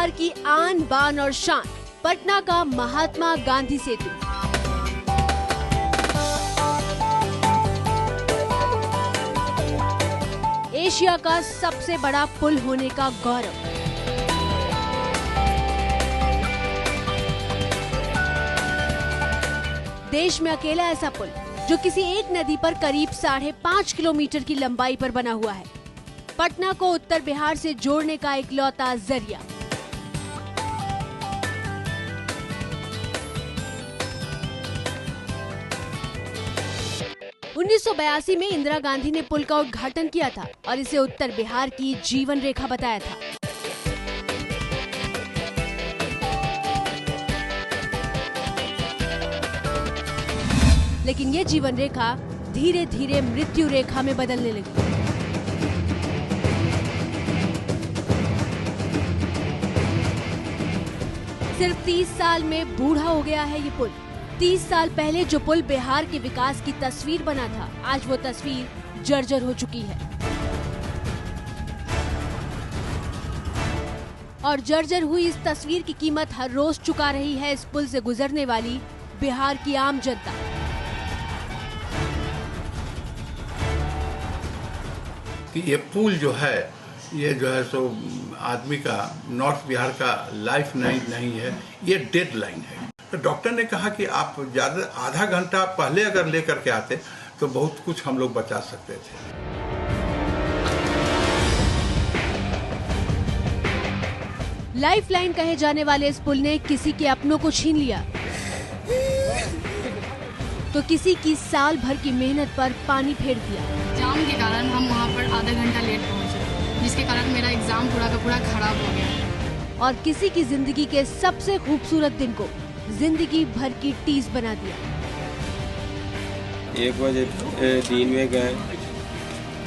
बिहार की आन बान और शान, पटना का महात्मा गांधी सेतु। एशिया का सबसे बड़ा पुल होने का गौरव। देश में अकेला ऐसा पुल जो किसी एक नदी पर करीब 5.5 किलोमीटर की लंबाई पर बना हुआ है। पटना को उत्तर बिहार से जोड़ने का इकलौता जरिया। उन्नीस 1982 में इंदिरा गांधी ने पुल का उद्घाटन किया था और इसे उत्तर बिहार की जीवन रेखा बताया था। लेकिन ये जीवन रेखा धीरे धीरे मृत्यु रेखा में बदलने लगी। सिर्फ 30 साल में बूढ़ा हो गया है ये पुल। 30 साल पहले जो पुल बिहार के विकास की तस्वीर बना था, आज वो तस्वीर जर्जर हो चुकी है। और जर्जर हुई इस तस्वीर की कीमत हर रोज चुका रही है इस पुल से गुजरने वाली बिहार की आम जनता। कि ये पुल जो है सो आदमी का, नॉर्थ बिहार का लाइफ लाइन नहीं है, ये डेड लाइन है। तो डॉक्टर ने कहा कि आप ज्यादा आधा घंटा पहले अगर लेकर के आते तो बहुत कुछ हम लोग बचा सकते थे। लाइफ लाइन कहे जाने वाले इस पुल ने किसी के अपनों को छीन लिया तो किसी की साल भर की मेहनत पर पानी फेर दिया। जाम के कारण हम वहाँ पर आधा घंटा लेट पहुँचे, जिसके कारण मेरा एग्जाम पूरा का पूरा खराब हो गया। और किसी की जिंदगी के सबसे खूबसूरत दिन को जिंदगी भर की टीस बना दिया। 1 बजे दिन में गए,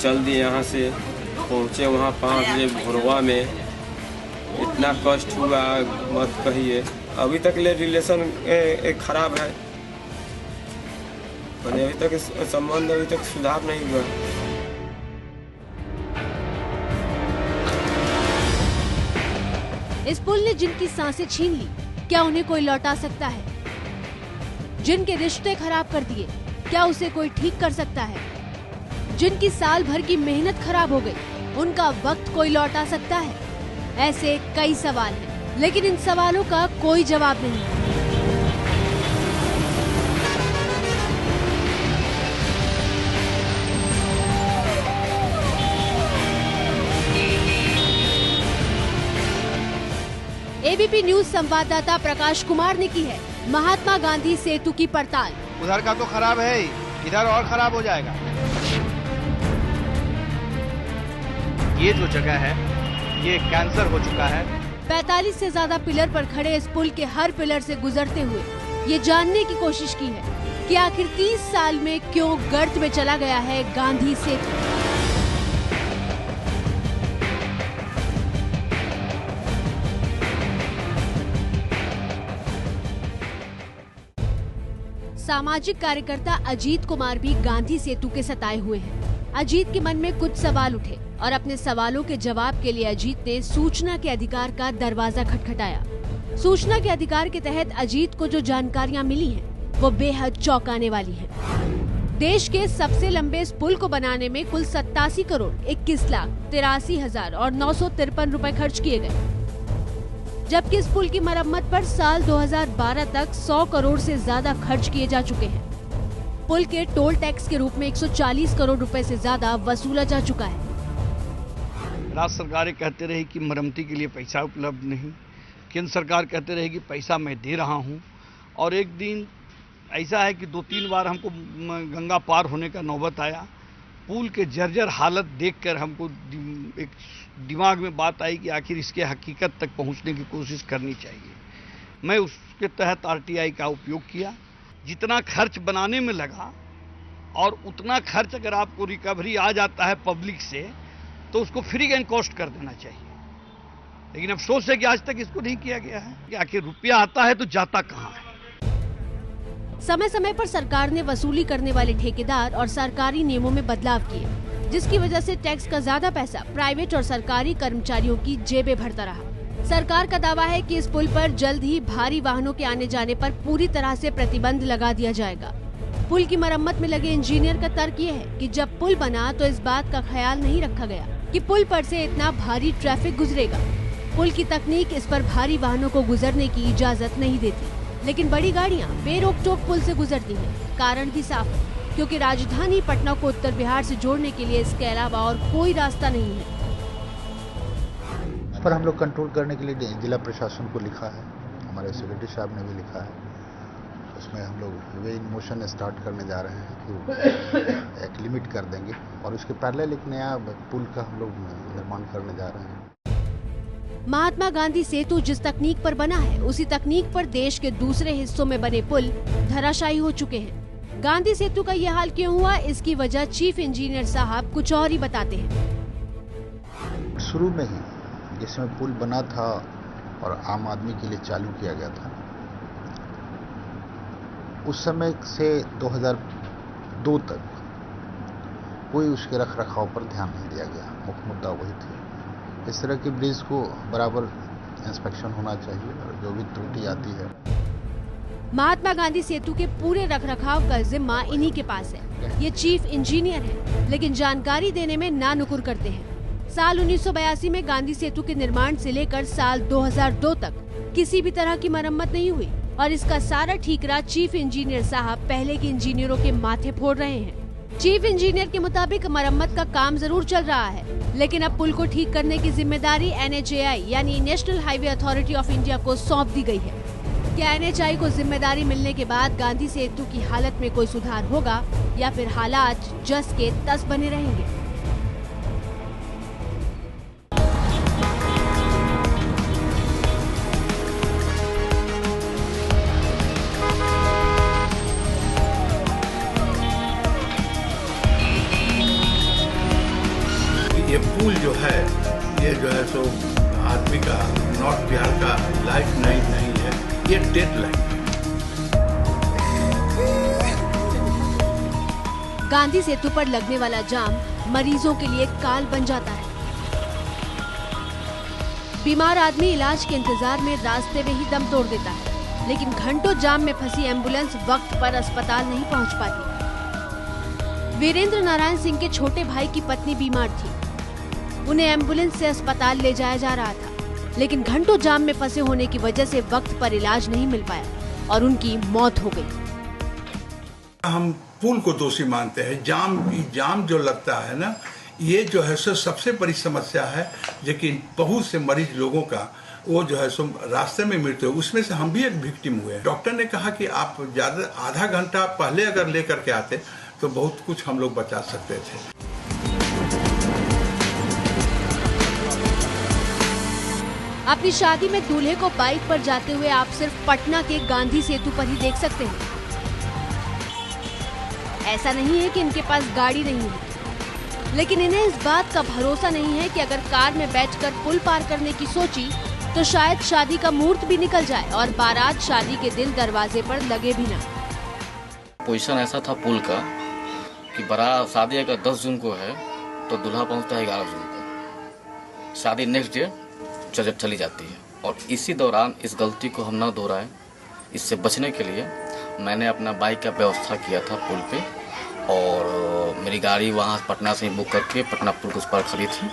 चल दिए यहाँ से, पहुँचे वहाँ 5 बजे भोरवा में। इतना कष्ट हुआ मत कहिए। अभी तक ले रिलेशन खराब है, अभी तक संबंध अभी तक सुधार नहीं हुआ। इस पुल ने जिनकी सांसें छीन ली, क्या उन्हें कोई लौटा सकता है? जिनके रिश्ते खराब कर दिए, क्या उसे कोई ठीक कर सकता है? जिनकी साल भर की मेहनत खराब हो गई, उनका वक्त कोई लौटा सकता है? ऐसे कई सवाल हैं, लेकिन इन सवालों का कोई जवाब नहीं है। एबीपी न्यूज संवाददाता प्रकाश कुमार ने की है महात्मा गांधी सेतु की पड़ताल। उधर का तो खराब है, इधर और खराब हो जाएगा। ये जो जगह है ये कैंसर हो चुका है। 45 से ज्यादा पिलर पर खड़े इस पुल के हर पिलर से गुजरते हुए ये जानने की कोशिश की है कि आखिर 30 साल में क्यों गर्त में चला गया है गांधी सेतु। सामाजिक कार्यकर्ता अजीत कुमार भी गांधी सेतु के सताए हुए हैं। अजीत के मन में कुछ सवाल उठे और अपने सवालों के जवाब के लिए अजीत ने सूचना के अधिकार का दरवाजा खटखटाया। सूचना के अधिकार के तहत अजीत को जो जानकारियां मिली हैं, वो बेहद चौंकाने वाली हैं। देश के सबसे लंबे इस पुल को बनाने में कुल 87 करोड़ 21 लाख 83 हजार और 953 रुपए खर्च किए गए, जबकि इस पुल की मरम्मत पर साल 2012 तक 100 करोड़ से ज्यादा खर्च किए जा चुके हैं। पुल के टोल टैक्स के रूप में 140 करोड़ रुपए से ज्यादा वसूला जा चुका है। राज्य सरकारें कहते रही कि मरम्मती के लिए पैसा उपलब्ध नहीं, केंद्र सरकार कहते रहे कि पैसा मैं दे रहा हूं। और एक दिन ऐसा है कि 2-3 बार हमको गंगा पार होने का नौबत आया। पुल के जर्जर हालत देखकर हमको एक दिमाग में बात आई कि आखिर इसके हकीकत तक पहुंचने की कोशिश करनी चाहिए। मैं उसके तहत आरटीआई का उपयोग किया। जितना खर्च बनाने में लगा और उतना खर्च अगर आपको रिकवरी आ जाता है पब्लिक से, तो उसको फ्री एंड कॉस्ट कर देना चाहिए। लेकिन अफसोस है कि आज तक इसको नहीं किया गया है कि आखिर रुपया आता है तो जाता कहाँ है। समय समय पर सरकार ने वसूली करने वाले ठेकेदार और सरकारी नियमों में बदलाव किए, जिसकी वजह से टैक्स का ज्यादा पैसा प्राइवेट और सरकारी कर्मचारियों की जेबें भरता रहा। सरकार का दावा है कि इस पुल पर जल्द ही भारी वाहनों के आने जाने पर पूरी तरह से प्रतिबंध लगा दिया जाएगा। पुल की मरम्मत में लगे इंजीनियर का तर्क ये है कि जब पुल बना तो इस बात का ख्याल नहीं रखा गया कि पुल पर से इतना भारी ट्रैफिक गुजरेगा। पुल की तकनीक इस पर भारी वाहनों को गुजरने की इजाजत नहीं देती, लेकिन बड़ी गाड़ियां बेरोक टोक पुल से गुजरती हैं। कारण भी साफ है, क्योंकि राजधानी पटना को उत्तर बिहार से जोड़ने के लिए इसके अलावा और कोई रास्ता नहीं है। इस पर हम लोग कंट्रोल करने के लिए जिला प्रशासन को लिखा है, हमारे सेक्रेटरी साहब ने भी लिखा है। उसमें हम लोग वे इन मोशन स्टार्ट करने जा रहे हैं कि एक लिमिट कर देंगे और उसके पैरेलल एक नया पुल का हम लोग निर्माण करने जा रहे हैं। महात्मा गांधी सेतु जिस तकनीक पर बना है, उसी तकनीक पर देश के दूसरे हिस्सों में बने पुल धराशायी हो चुके हैं। गांधी सेतु का ये हाल क्यों हुआ, इसकी वजह चीफ इंजीनियर साहब कुछ और ही बताते हैं। शुरू में ही जिसमें पुल बना था और आम आदमी के लिए चालू किया गया था, उस समय से 2002 तक कोई उसके रख रखाव पर ध्यान नहीं दिया गया। मुख्य मुद्दा वही थी। इस तरह के ब्रिज को बराबर इंस्पेक्शन होना चाहिए और जो भी त्रुटि आती है। महात्मा गांधी सेतु के पूरे रखरखाव का जिम्मा इन्हीं के पास है। ये चीफ इंजीनियर हैं, लेकिन जानकारी देने में नानुकुर करते हैं। साल 1982 में गांधी सेतु के निर्माण से लेकर साल 2002 तक किसी भी तरह की मरम्मत नहीं हुई और इसका सारा ठीकरा चीफ इंजीनियर साहब पहले के इंजीनियरों के माथे फोड़ रहे हैं। चीफ इंजीनियर के मुताबिक मरम्मत का काम जरूर चल रहा है, लेकिन अब पुल को ठीक करने की जिम्मेदारी NHAI यानी national highway authority of India को सौंप दी गई है। क्या NHAI को जिम्मेदारी मिलने के बाद गांधी सेतु की हालत में कोई सुधार होगा या फिर हालात जस के तस बने रहेंगे? ये पुल जो है, ये जो है सो आदमी का, नॉर्थ बिहार का लाइफ लाइन नहीं है, ये डेड लाइन है। गांधी सेतु पर लगने वाला जाम मरीजों के लिए काल बन जाता है। बीमार आदमी इलाज के इंतजार में रास्ते में ही दम तोड़ देता है, लेकिन घंटों जाम में फंसी एम्बुलेंस वक्त पर अस्पताल नहीं पहुंच पाती। वीरेंद्र नारायण सिंह के छोटे भाई की पत्नी बीमार थी। उन्हें एम्बुलेंस से अस्पताल ले जाया जा रहा था, लेकिन घंटों जाम में फंसे होने की वजह से वक्त पर इलाज नहीं मिल पाया और उनकी मौत हो गई। हम पुल को दोषी मानते हैं। जाम जो लगता है ना, ये जो है सो सबसे बड़ी समस्या है, लेकिन बहुत से मरीज लोगों का वो जो है सो रास्ते में मृत्यु, उसमें से हम भी एक विक्टिम हुए। डॉक्टर ने कहा कि आप ज्यादा आधा घंटा पहले अगर लेकर के आते तो बहुत कुछ हम लोग बचा सकते थे। अपनी शादी में दूल्हे को बाइक पर जाते हुए आप सिर्फ पटना के गांधी सेतु पर ही देख सकते हैं। ऐसा नहीं है कि इनके पास गाड़ी नहीं है, लेकिन इन्हें इस बात का भरोसा नहीं है कि अगर कार में बैठकर पुल पार करने की सोची तो शायद शादी का मुहूर्त भी निकल जाए और बारात शादी के दिन दरवाजे पर लगे भी ना। पोजीशन ऐसा था पुल का कि बारात शादी अगर 10 जून को है तो दूल्हा पहुंचता है 11 जून को। शादी नेक्स्ट डे चली जाती है और इसी दौरान इस गलती को हम ना दोहराएं, इससे बचने के लिए मैंने अपना बाइक का व्यवस्था किया था पुल पे और मेरी गाड़ी वहां पटना से बुक करके पटना पुल उस पर खड़ी थी।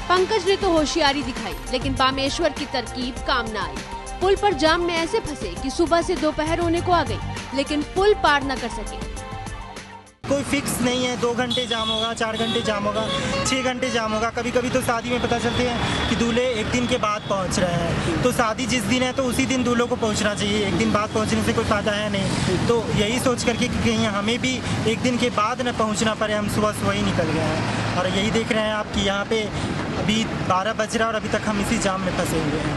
पंकज ने तो होशियारी दिखाई, लेकिन बामेश्वर की तरकीब काम न आई। पुल पर जाम में ऐसे फंसे कि सुबह से दोपहर होने को आ गई, लेकिन पुल पार न कर सके। कोई फिक्स नहीं है, 2 घंटे जाम होगा, 4 घंटे जाम होगा, 6 घंटे जाम होगा। कभी कभी तो शादी में पता चलते हैं कि दूल्हे एक दिन के बाद पहुंच रहे हैं। तो शादी जिस दिन है तो उसी दिन दूल्हों को पहुंचना चाहिए, एक दिन बाद पहुंचने से कोई फायदा है नहीं। तो यही सोच करके कि कहीं हमें भी एक दिन के बाद न पहुंचना पड़े, हम सुबह ही निकल गए हैं। और यही देख रहे हैं आप कि यहाँ पे अभी 12 बज रहा है और अभी तक हम इसी जाम में फंसे हुए हैं।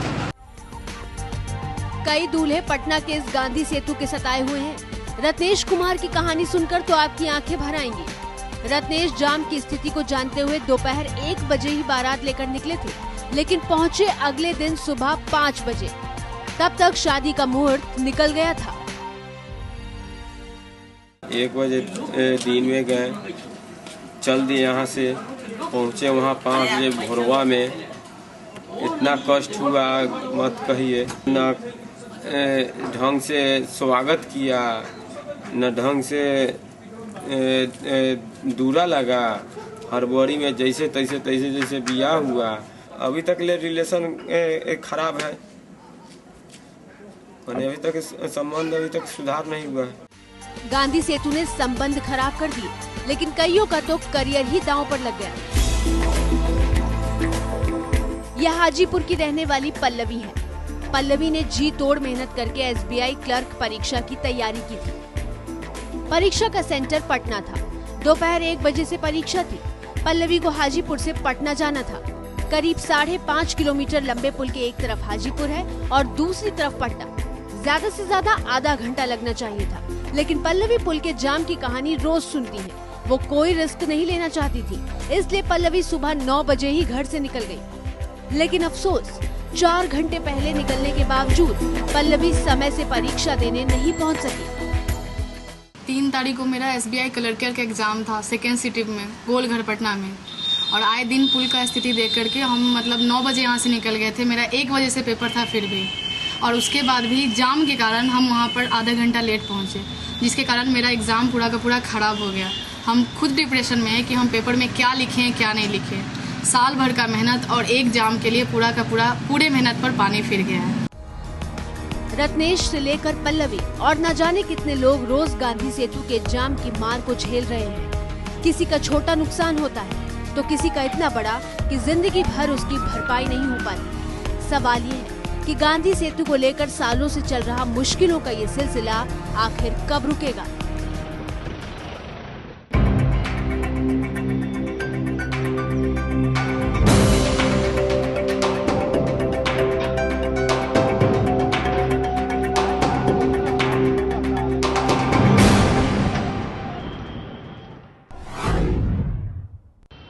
कई दूल्हे पटना के इस गांधी सेतु के सताए हुए हैं। रत्नेश कुमार की कहानी सुनकर तो आपकी आंखें भर आएंगी। रत्नेश जाम की स्थिति को जानते हुए दोपहर 1 बजे ही बारात लेकर निकले थे, लेकिन पहुंचे अगले दिन सुबह 5 बजे। तब तक शादी का मुहूर्त निकल गया था। 1 बजे दिन में गए, चल दिए यहाँ से, पहुँचे वहाँ 5 बजे भोरवा में। इतना कष्ट हुआ मत कहिए। न ढंग से स्वागत किया, न ढंग से दूरा लगा। हड़बड़ी में जैसे तैसे बियाह हुआ। अभी तक ले रिलेशन खराब है, अभी तक संबंध अभी तक सुधार नहीं हुआ है। गांधी सेतु ने संबंध खराब कर दिए, लेकिन कईयों का तो करियर ही दांव पर लग गया। यह हाजीपुर की रहने वाली पल्लवी है। पल्लवी ने जी तोड़ मेहनत करके एसबीआई क्लर्क परीक्षा की तैयारी की थी। परीक्षा का सेंटर पटना था। दोपहर 1 बजे से परीक्षा थी। पल्लवी को हाजीपुर से पटना जाना था। करीब 5.5 किलोमीटर लंबे पुल के एक तरफ हाजीपुर है और दूसरी तरफ पटना। ज्यादा से ज्यादा आधा घंटा लगना चाहिए था, लेकिन पल्लवी पुल के जाम की कहानी रोज सुनती है। वो कोई रिस्क नहीं लेना चाहती थी, इसलिए पल्लवी सुबह 9 बजे ही घर से निकल गई। लेकिन अफसोस, 4 घंटे पहले निकलने के बावजूद पल्लवी समय से परीक्षा देने नहीं पहुंच सकी। 3 तारीख को मेरा एसबीआई क्लर्क का एग्जाम था, सेकेंड सिटी में, गोलघर पटना में। और आए दिन पुल का स्थिति देख करके हम 9 बजे यहाँ से निकल गए थे। मेरा 1 बजे से पेपर था फिर भी, और उसके बाद भी जाम के कारण हम वहाँ पर आधा घंटा लेट पहुँचे, जिसके कारण मेरा एग्ज़ाम पूरा का पूरा ख़राब हो गया। हम खुद डिप्रेशन में हैं कि हम पेपर में क्या लिखें क्या नहीं लिखें। साल भर का मेहनत और एक जाम के लिए पूरा का पूरे मेहनत पर पानी फिर गया है। रत्नेश से लेकर पल्लवी और न जाने कितने लोग रोज गांधी सेतु के जाम की मार को झेल रहे हैं। किसी का छोटा नुकसान होता है तो किसी का इतना बड़ा कि जिंदगी भर उसकी भरपाई नहीं हो पाती। सवाल ये है कि गांधी सेतु को लेकर सालों से चल रहा मुश्किलों का ये सिलसिला आखिर कब रुकेगा?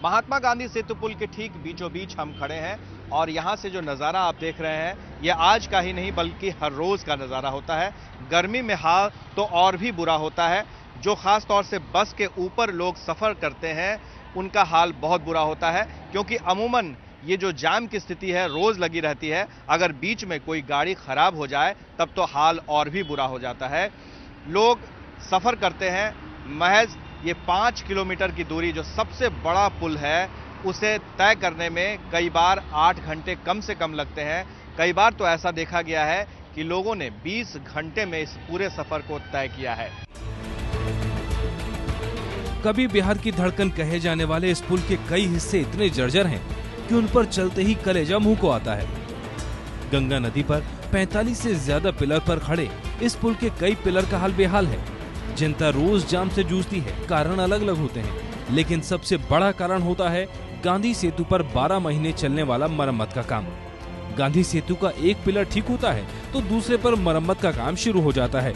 महात्मा गांधी सेतु पुल के ठीक बीचों बीच हम खड़े हैं और यहाँ से जो नज़ारा आप देख रहे हैं ये आज का ही नहीं बल्कि हर रोज़ का नज़ारा होता है। गर्मी में हाल तो और भी बुरा होता है। जो ख़ास तौर से बस के ऊपर लोग सफ़र करते हैं उनका हाल बहुत बुरा होता है, क्योंकि अमूमन ये जो जाम की स्थिति है रोज़ लगी रहती है। अगर बीच में कोई गाड़ी ख़राब हो जाए तब तो हाल और भी बुरा हो जाता है। लोग सफ़र करते हैं। महज ये 5 किलोमीटर की दूरी जो सबसे बड़ा पुल है उसे तय करने में कई बार 8 घंटे कम से कम लगते हैं। कई बार तो ऐसा देखा गया है कि लोगों ने 20 घंटे में इस पूरे सफर को तय किया है। कभी बिहार की धड़कन कहे जाने वाले इस पुल के कई हिस्से इतने जर्जर हैं कि उन पर चलते ही कलेजा मुंह को आता है। गंगा नदी पर 45 से ज्यादा पिलर पर खड़े इस पुल के कई पिलर का हाल बेहाल है। जनता रोज जाम से जूझती है। कारण अलग अलग होते हैं, लेकिन सबसे बड़ा कारण होता है गांधी सेतु पर 12 महीने चलने वाला मरम्मत का काम। गांधी सेतु का एक पिलर ठीक होता है तो दूसरे पर मरम्मत का काम शुरू हो जाता है।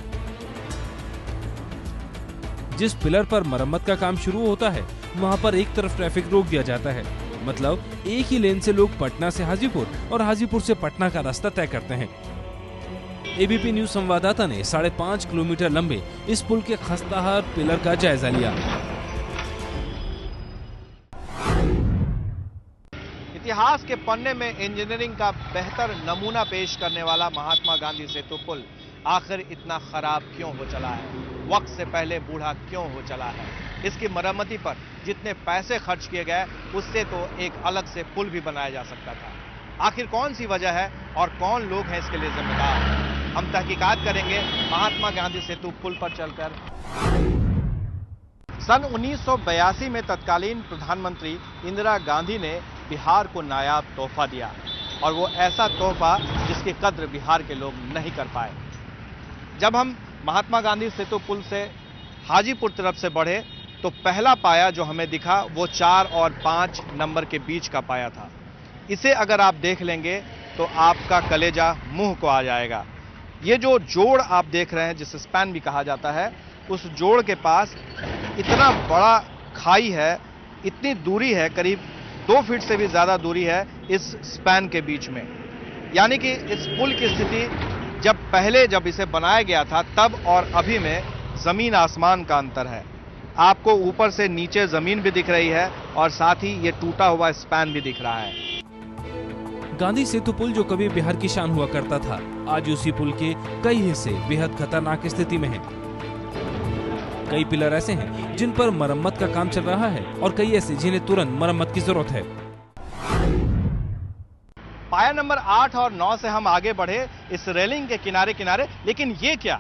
जिस पिलर पर मरम्मत का काम शुरू होता है वहां पर एक तरफ ट्रैफिक रोक दिया जाता है। मतलब एक ही लेन से लोग पटना से हाजीपुर और हाजीपुर से पटना का रास्ता तय करते हैं। एबीपी न्यूज संवाददाता ने 5.5 किलोमीटर लंबे इस पुल के खस्ताहाल पिलर का जायजा लिया। इतिहास के पन्ने में इंजीनियरिंग का बेहतर नमूना पेश करने वाला महात्मा गांधी सेतु पुल आखिर इतना खराब क्यों हो चला है? वक्त से पहले बूढ़ा क्यों हो चला है? इसकी मरम्मती पर जितने पैसे खर्च किए गए उससे तो एक अलग से पुल भी बनाया जा सकता था। आखिर कौन सी वजह है और कौन लोग हैं इसके लिए जिम्मेदार? हम तहकीकात करेंगे महात्मा गांधी सेतु पुल पर चलकर। सन 1982 में तत्कालीन प्रधानमंत्री इंदिरा गांधी ने बिहार को नायाब तोहफा दिया, और वो ऐसा तोहफा जिसकी कद्र बिहार के लोग नहीं कर पाए। जब हम महात्मा गांधी सेतु पुल से हाजीपुर तरफ से बढ़े तो पहला पाया जो हमें दिखा वो 4 और 5 नंबर के बीच का पाया था। इसे अगर आप देख लेंगे तो आपका कलेजा मुंह को आ जाएगा। ये जो जोड़ आप देख रहे हैं जिसे स्पैन भी कहा जाता है, उस जोड़ के पास इतना बड़ा खाई है, इतनी दूरी है, करीब 2 फीट से भी ज्यादा दूरी है इस स्पैन के बीच में। यानी कि इस पुल की स्थिति जब इसे बनाया गया था तब और अभी में जमीन आसमान का अंतर है। आपको ऊपर से नीचे जमीन भी दिख रही है और साथ ही ये टूटा हुआ स्पैन भी दिख रहा है। गांधी सेतु पुल जो कभी बिहार की शान हुआ करता था, आज उसी पुल के कई हिस्से बेहद खतरनाक स्थिति में हैं। कई पिलर ऐसे हैं जिन पर मरम्मत का काम चल रहा है और कई ऐसे जिन्हें तुरंत मरम्मत की जरूरत है। पाया नंबर 8 और 9 से हम आगे बढ़े इस रेलिंग के किनारे किनारे, लेकिन ये क्या,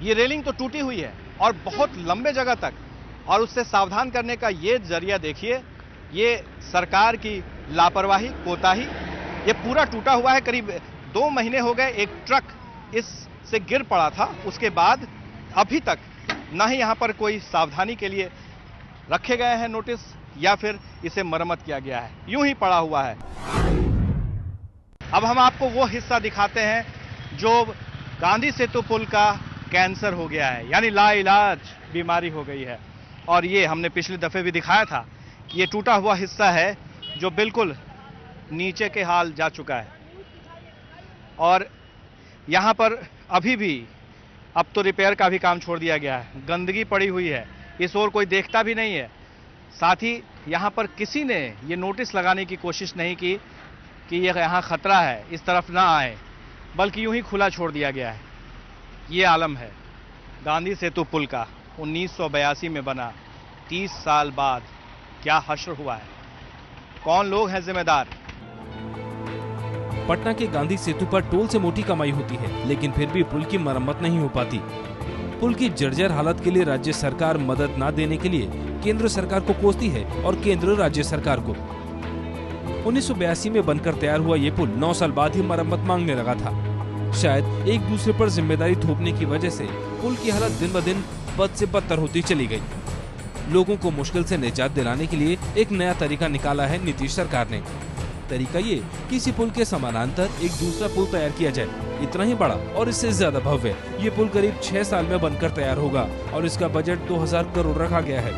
ये रेलिंग तो टूटी हुई है और बहुत लंबे जगह तक, और उससे सावधान करने का ये जरिया देखिए, ये सरकार की लापरवाही, कोताही। ये पूरा टूटा हुआ है। करीब 2 महीने हो गए, एक ट्रक इससे गिर पड़ा था, उसके बाद अभी तक ना ही यहाँ पर कोई सावधानी के लिए रखे गए हैं नोटिस या फिर इसे मरम्मत किया गया है, यूं ही पड़ा हुआ है। अब हम आपको वो हिस्सा दिखाते हैं जो गांधी सेतु पुल का कैंसर हो गया है, यानी लाइलाज बीमारी हो गई है। और ये हमने पिछले दफे भी दिखाया था कि ये टूटा हुआ हिस्सा है जो बिल्कुल नीचे के हाल जा चुका है, और यहाँ पर अभी भी अब तो रिपेयर का भी काम छोड़ दिया गया है। गंदगी पड़ी हुई है, इस ओर कोई देखता भी नहीं है। साथ ही यहाँ पर किसी ने ये नोटिस लगाने की कोशिश नहीं की कि ये यहाँ खतरा है, इस तरफ ना आए, बल्कि यूं ही खुला छोड़ दिया गया है। ये आलम है गांधी सेतु पुल का, 1982 में बना। 30 साल बाद क्या हश्र हुआ है, कौन लोग हैं जिम्मेदार? पटना के गांधी सेतु पर टोल से मोटी कमाई होती है, लेकिन फिर भी पुल की मरम्मत नहीं हो पाती। पुल की जर्जर हालत के लिए राज्य सरकार मदद न देने के लिए केंद्र सरकार को कोसती है और केंद्र राज्य सरकार को। 1982 में बनकर तैयार हुआ ये पुल 9 साल बाद ही मरम्मत मांगने लगा था। शायद एक दूसरे पर जिम्मेदारी थोपने की वजह से पुल की हालत दिन ब दिन बद से बदतर होती चली गई। लोगों को मुश्किल से निजात दिलाने के लिए एक नया तरीका निकाला है नीतीश सरकार ने। तरीका ये, किसी पुल के समानांतर एक दूसरा पुल तैयार किया जाए, इतना ही बड़ा और इससे ज्यादा भव्य। ये पुल करीब 6 साल में बनकर तैयार होगा और इसका बजट 2000 करोड़ रखा गया है।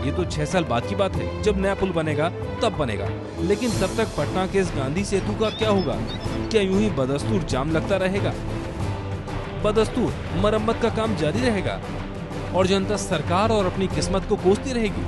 ये तो 6 साल बाद की बात है, जब नया पुल बनेगा तब बनेगा। लेकिन तब तक पटना के इस गांधी सेतु का क्या होगा? क्या यूं ही बदस्तूर जाम लगता रहेगा? बदस्तूर मरम्मत का काम जारी रहेगा और जनता सरकार और अपनी किस्मत को कोसती रहेगी?